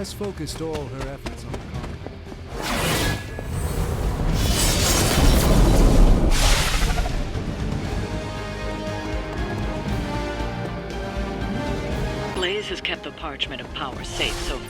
has focused all her efforts on the comet. Blaze has kept the parchment of power safe, so...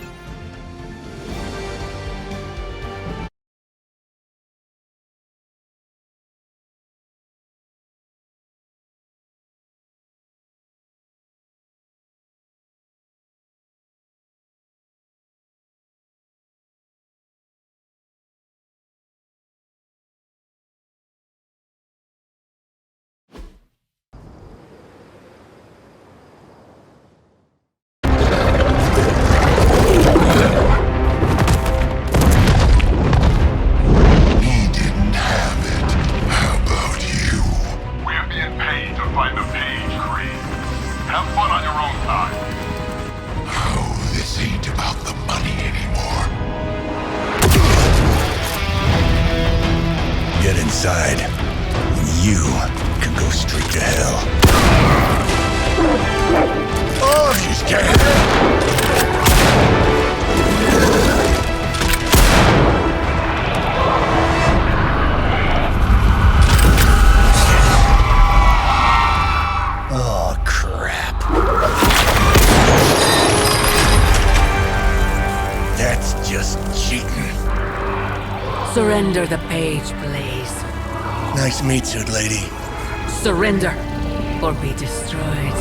Inside, you can go straight to hell. Oh, she's scared. Oh, crap. That's just cheating. Surrender the page, Blaze. Nice meat suit, lady. Surrender, or be destroyed.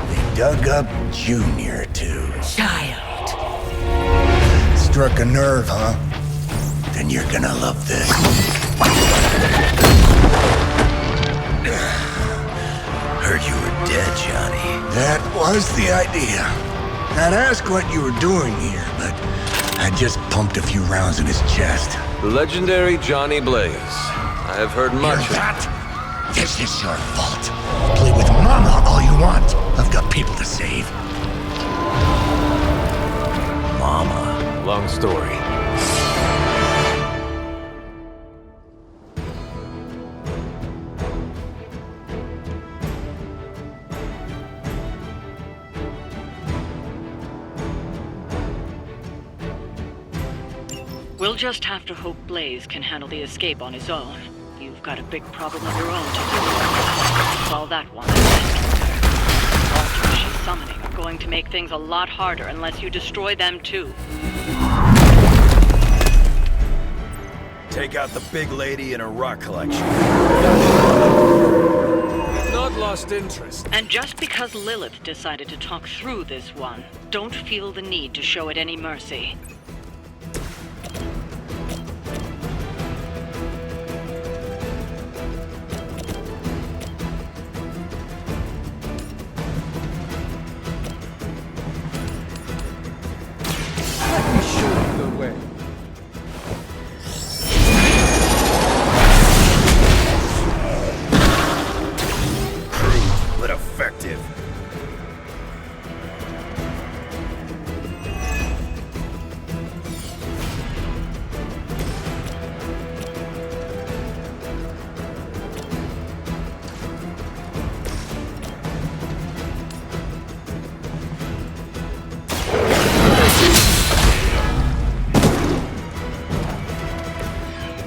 They dug up Junior, too. Child. Struck a nerve, huh? Then you're gonna love this. Heard you were dead, Johnny. That was the idea. I'd ask what you were doing here, but I just pumped a few rounds in his chest. The legendary Johnny Blaze. I have heard much Hear that? This is your fault. Play with Mama all you want. I've got people to save. Mama. Long story. We'll just have to hope Blaze can handle the escape on his own. You've got a big problem of your own to deal with. Solve that one. The monsters she's summoning are going to make things a lot harder unless you destroy them too. Take out the big lady and her rock collection. We've not lost interest. And just because Lilith decided to talk through this one, don't feel the need to show it any mercy. Let me show you the way. Crude, but effective.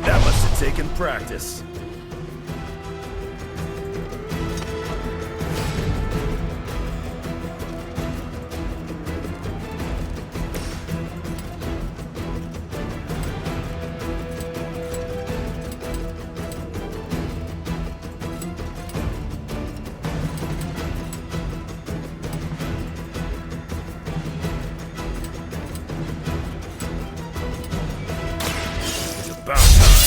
That must have taken practice. It's about time.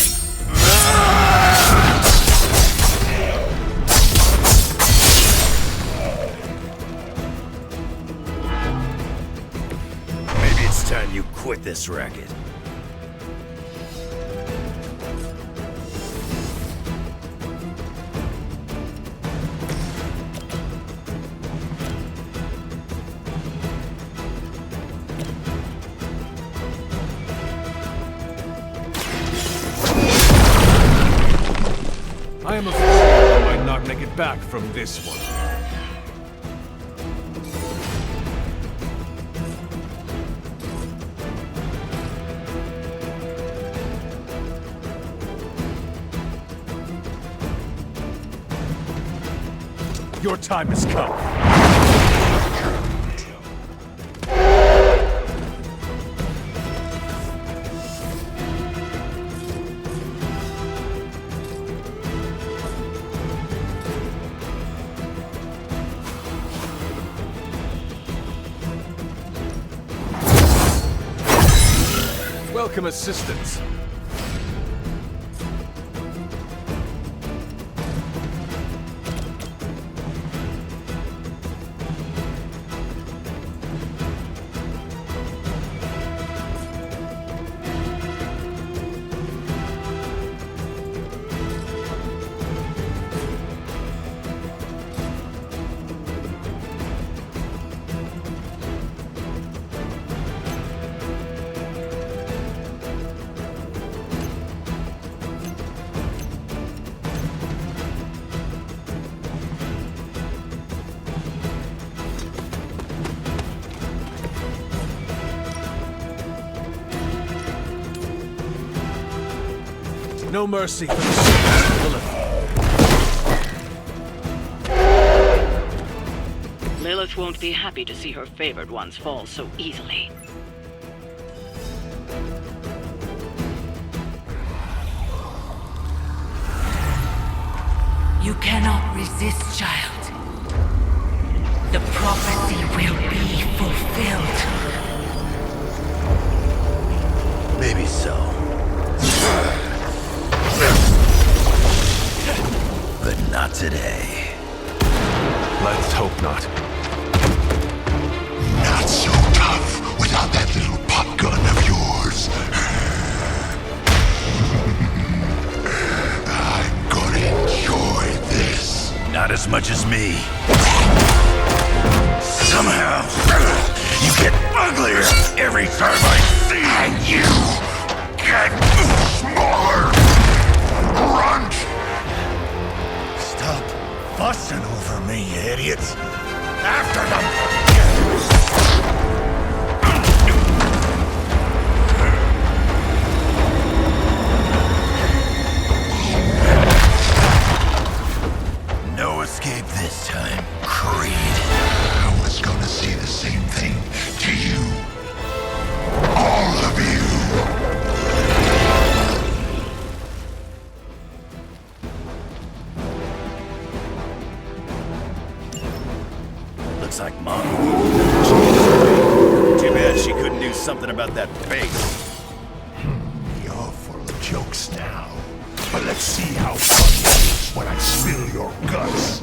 Maybe it's time you quit this racket. I am afraid I might not make it back from this one. Your time has come. Welcome assistance. No mercy for the sins of Lilith. Lilith won't be happy to see her favored ones fall so easily. You cannot resist, child. The prophecy will be fulfilled. Maybe so. But not today. Let's hope not. Not so tough without that little pop gun of yours. I'm gonna enjoy this. Not as much as me. Somehow, you get uglier every time I see you. And you get smaller. Grunt! Stop fussing over me, you idiots. After them! No escape this time, Creed. I was gonna say the same thing to you. All of you. Looks like Mom. Too bad she couldn't do something about that face. You're full of jokes now. But let's see how funny it is when I spill your guts.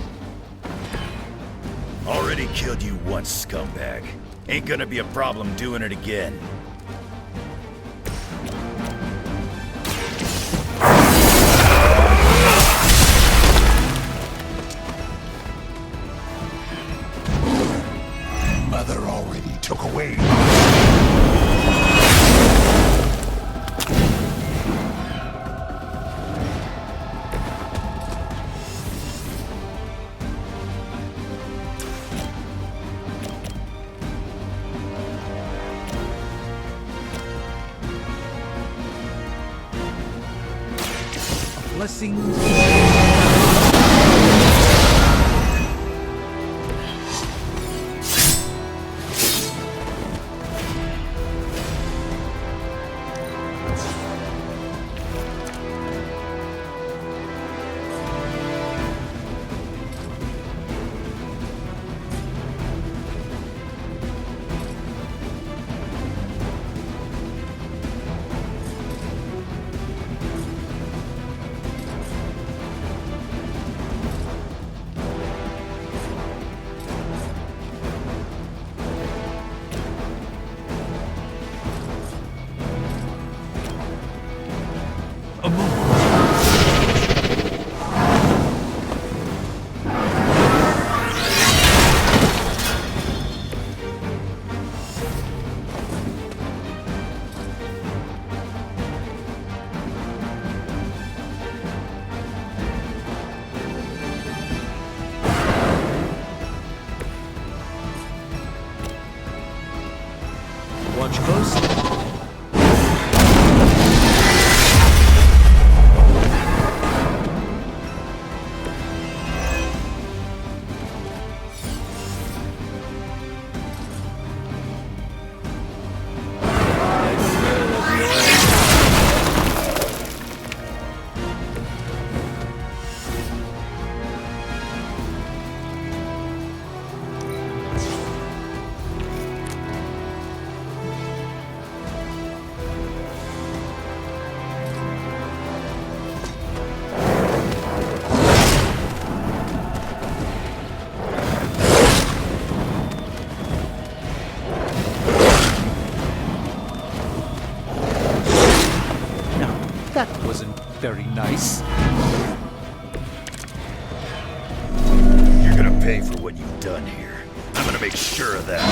Already killed you once, scumbag. Ain't gonna be a problem doing it again. Mother already took away. Blessings. That wasn't very nice. You're gonna pay for what you've done here. I'm gonna make sure of that.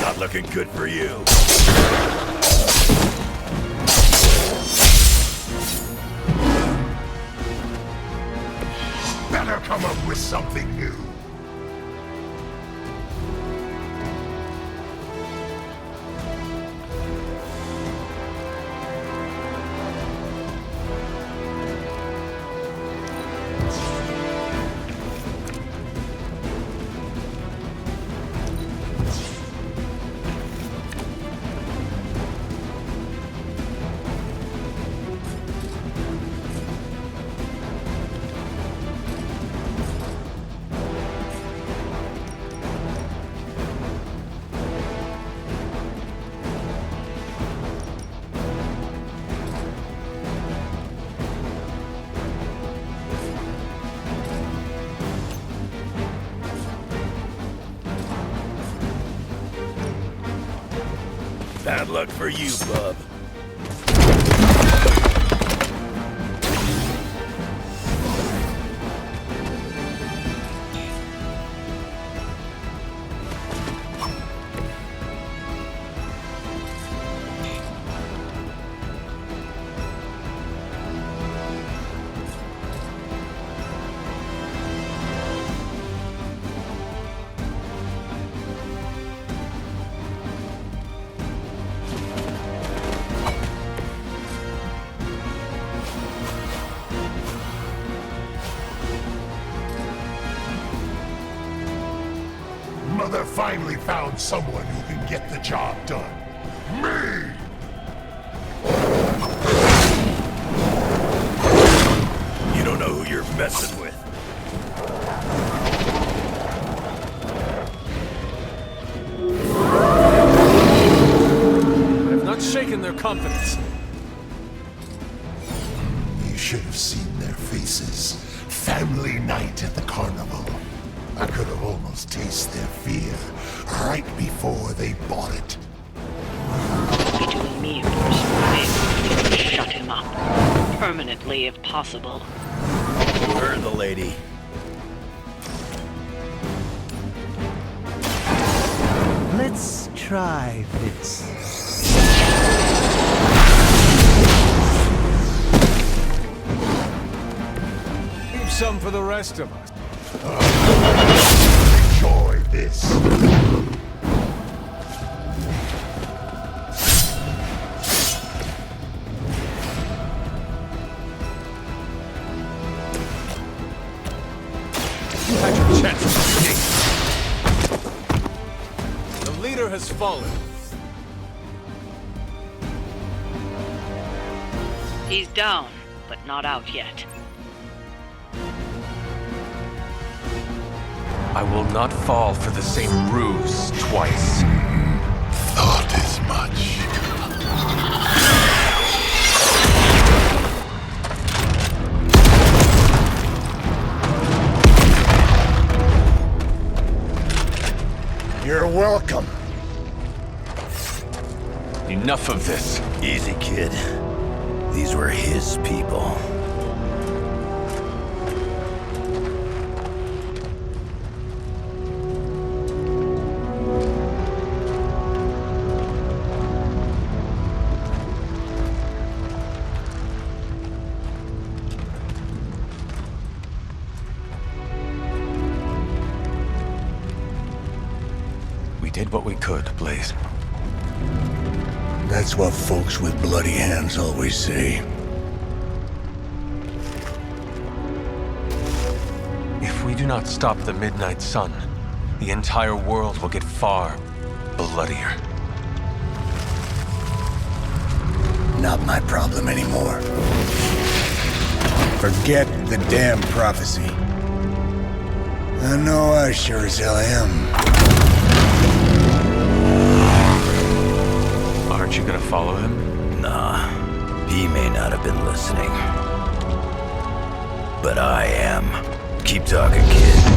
Not looking good for you. Better come up with something new. Bad luck for you, bub. Mother finally found someone who can get the job done. Me! You don't know who you're messing with. I've not shaken their confidence. You should have seen their faces. Family night at the carnival. I could have almost tasted their fear right before they bought it. Be doing me a favor. Shut him up. Permanently, if possible. You heard the lady. Let's try this. Leave some for the rest of us. Enjoy this. You had your chance. The leader has fallen. He's down, but not out yet. I will not fall for the same ruse twice. Thought as much. You're welcome. Enough of this. Easy, kid. These were his people. We did what we could, Blaze. That's what folks with bloody hands always say. If we do not stop the Midnight Sun, the entire world will get far bloodier. Not my problem anymore. Forget the damn prophecy. I know I sure as hell am. Aren't you gonna follow him? Nah, he may not have been listening. But I am. Keep talking, kid.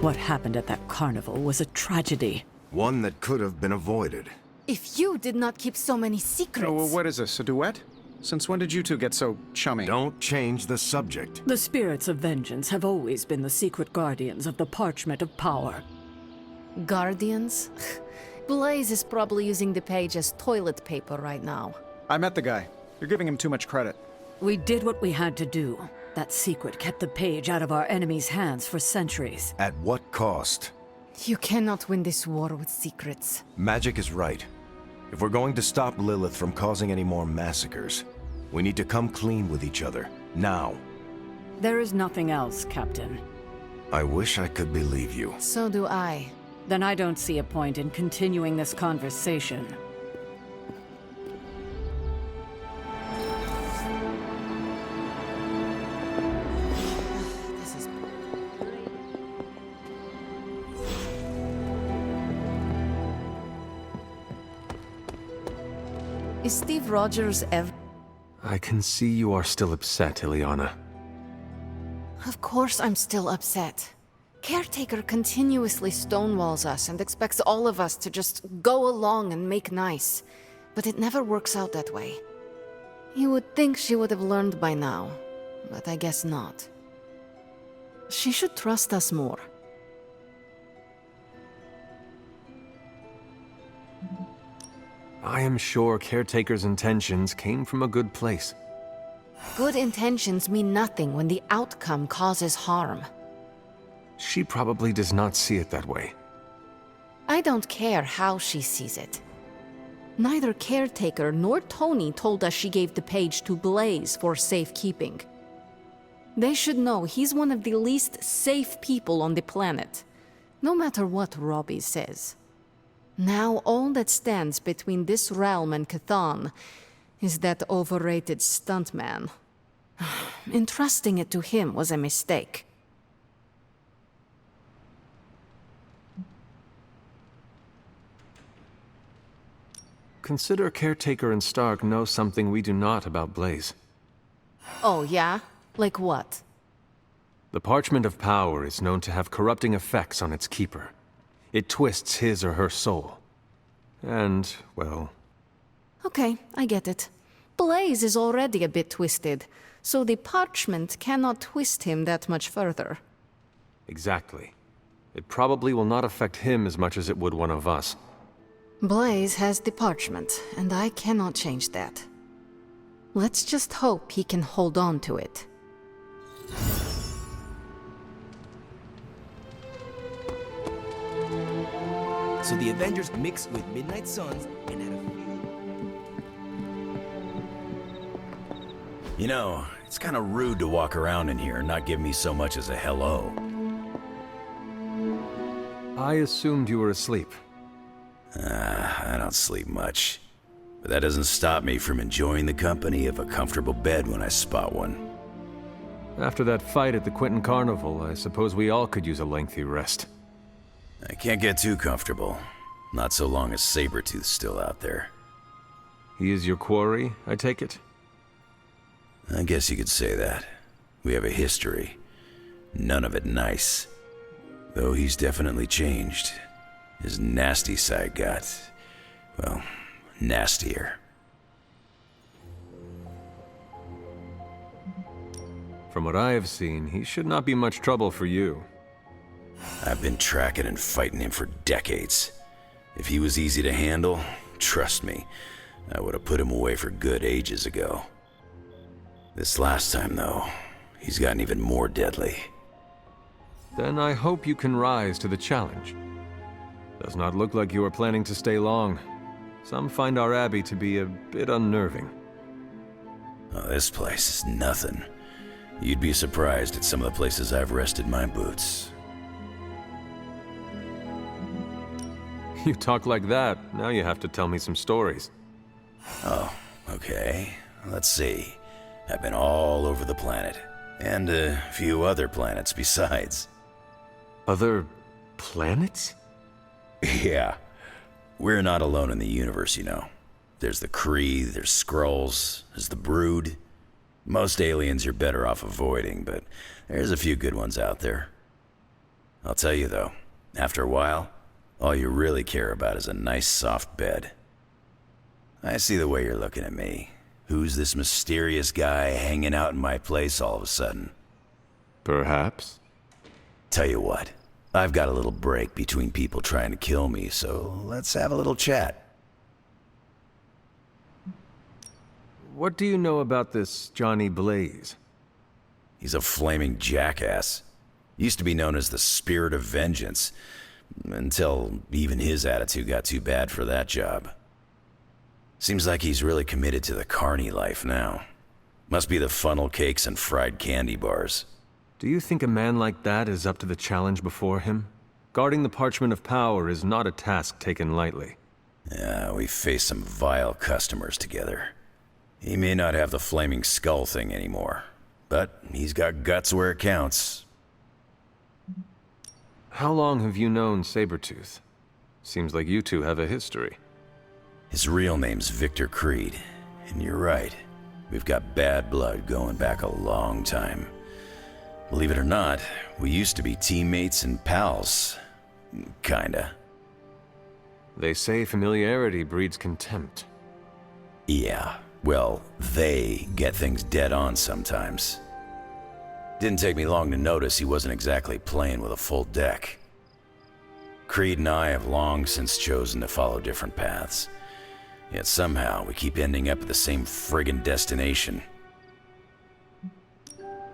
What happened at that carnival was a tragedy. One that could have been avoided. If you did not keep so many secrets... Oh, well, what is this, a duet? Since when did you two get so chummy? Don't change the subject. The spirits of vengeance have always been the secret guardians of the parchment of power. Guardians? Blaze is probably using the page as toilet paper right now. I met the guy. You're giving him too much credit. We did what we had to do. That secret kept the page out of our enemies' hands for centuries. At what cost? You cannot win this war with secrets. Magic is right. If we're going to stop Lilith from causing any more massacres, we need to come clean with each other. Now. There is nothing else, Captain. I wish I could believe you. So do I. Then I don't see a point in continuing this conversation. This is... Is Steve Rogers ever... I can see you are still upset, Ileana. Of course I'm still upset. Caretaker continuously stonewalls us and expects all of us to just go along and make nice. But it never works out that way. You would think she would have learned by now, but I guess not. She should trust us more. I am sure Caretaker's intentions came from a good place. Good intentions mean nothing when the outcome causes harm. She probably does not see it that way. I don't care how she sees it. Neither Caretaker nor Tony told us she gave the page to Blaze for safekeeping. They should know he's one of the least safe people on the planet, no matter what Robbie says. Now all that stands between this realm and Cathan is that overrated stuntman. Entrusting it to him was a mistake. Consider Caretaker and Stark know something we do not about Blaze. Oh, yeah? Like what? The Parchment of Power is known to have corrupting effects on its keeper. It twists his or her soul. And, well... Okay, I get it. Blaze is already a bit twisted, so the parchment cannot twist him that much further. Exactly. It probably will not affect him as much as it would one of us. Blaze has the parchment, and I cannot change that. Let's just hope he can hold on to it. So the Avengers mixed with Midnight Suns and had a few... You know, it's kind of rude to walk around in here and not give me so much as a hello. I assumed you were asleep. I don't sleep much. But that doesn't stop me from enjoying the company of a comfortable bed when I spot one. After that fight at the Quentin Carnival, I suppose we all could use a lengthy rest. I can't get too comfortable. Not so long as Sabretooth's still out there. He is your quarry, I take it? I guess you could say that. We have a history. None of it nice. Though he's definitely changed. His nasty side got, well, nastier. From what I have seen, he should not be much trouble for you. I've been tracking and fighting him for decades. If he was easy to handle, trust me, I would have put him away for good ages ago. This last time, though, he's gotten even more deadly. Then I hope you can rise to the challenge. Does not look like you are planning to stay long. Some find our abbey to be a bit unnerving. Oh, this place is nothing. You'd be surprised at some of the places I've rested my boots. You talk like that, now you have to tell me some stories. Oh, okay. Let's see. I've been all over the planet. And a few other planets besides. Other planets? Yeah. We're not alone in the universe, you know. There's the Kree, there's Skrulls, there's the Brood. Most aliens you're better off avoiding, but there's a few good ones out there. I'll tell you though, after a while, all you really care about is a nice soft bed. I see the way you're looking at me. Who's this mysterious guy hanging out in my place all of a sudden? Perhaps. Tell you what, I've got a little break between people trying to kill me, so let's have a little chat. What do you know about this Johnny Blaze? He's a flaming jackass. Used to be known as the Spirit of Vengeance, until even his attitude got too bad for that job. Seems like he's really committed to the carny life now. Must be the funnel cakes and fried candy bars. Do you think a man like that is up to the challenge before him? Guarding the Parchment of Power is not a task taken lightly. Yeah, we faced some vile customers together. He may not have the flaming skull thing anymore, but he's got guts where it counts. How long have you known Sabretooth? Seems like you two have a history. His real name's Victor Creed, and you're right. We've got bad blood going back a long time. Believe it or not, we used to be teammates and pals. Kinda. They say familiarity breeds contempt. Yeah, well, they get things dead on sometimes. Didn't take me long to notice he wasn't exactly playing with a full deck. Creed and I have long since chosen to follow different paths. Yet somehow we keep ending up at the same friggin' destination.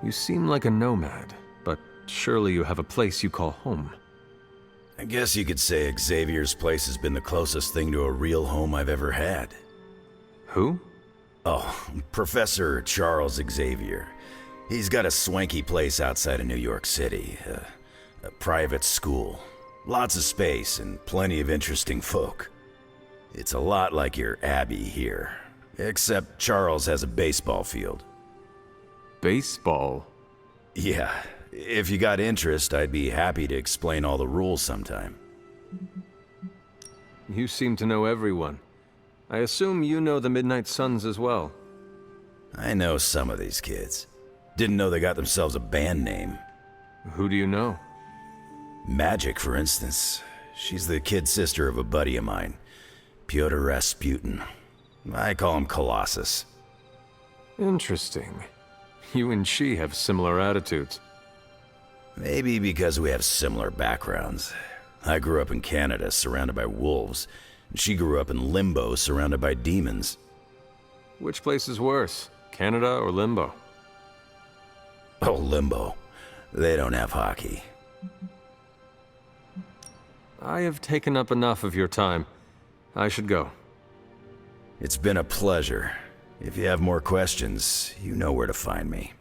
You seem like a nomad, but surely you have a place you call home. I guess you could say Xavier's place has been the closest thing to a real home I've ever had. Who? Oh, Professor Charles Xavier. He's got a swanky place outside of New York City. A private school. Lots of space and plenty of interesting folk. It's a lot like your Abbey here. Except Charles has a baseball field. Baseball? Yeah. If you got interest, I'd be happy to explain all the rules sometime. You seem to know everyone. I assume you know the Midnight Suns as well. I know some of these kids. Didn't know they got themselves a band name. Who do you know? Magic, for instance. She's the kid sister of a buddy of mine, Pyotr Rasputin. I call him Colossus. Interesting. You and she have similar attitudes. Maybe because we have similar backgrounds. I grew up in Canada, surrounded by wolves, and she grew up in Limbo, surrounded by demons. Which place is worse, Canada or Limbo? Oh, Limbo. They don't have hockey. I have taken up enough of your time. I should go. It's been a pleasure. If you have more questions, you know where to find me.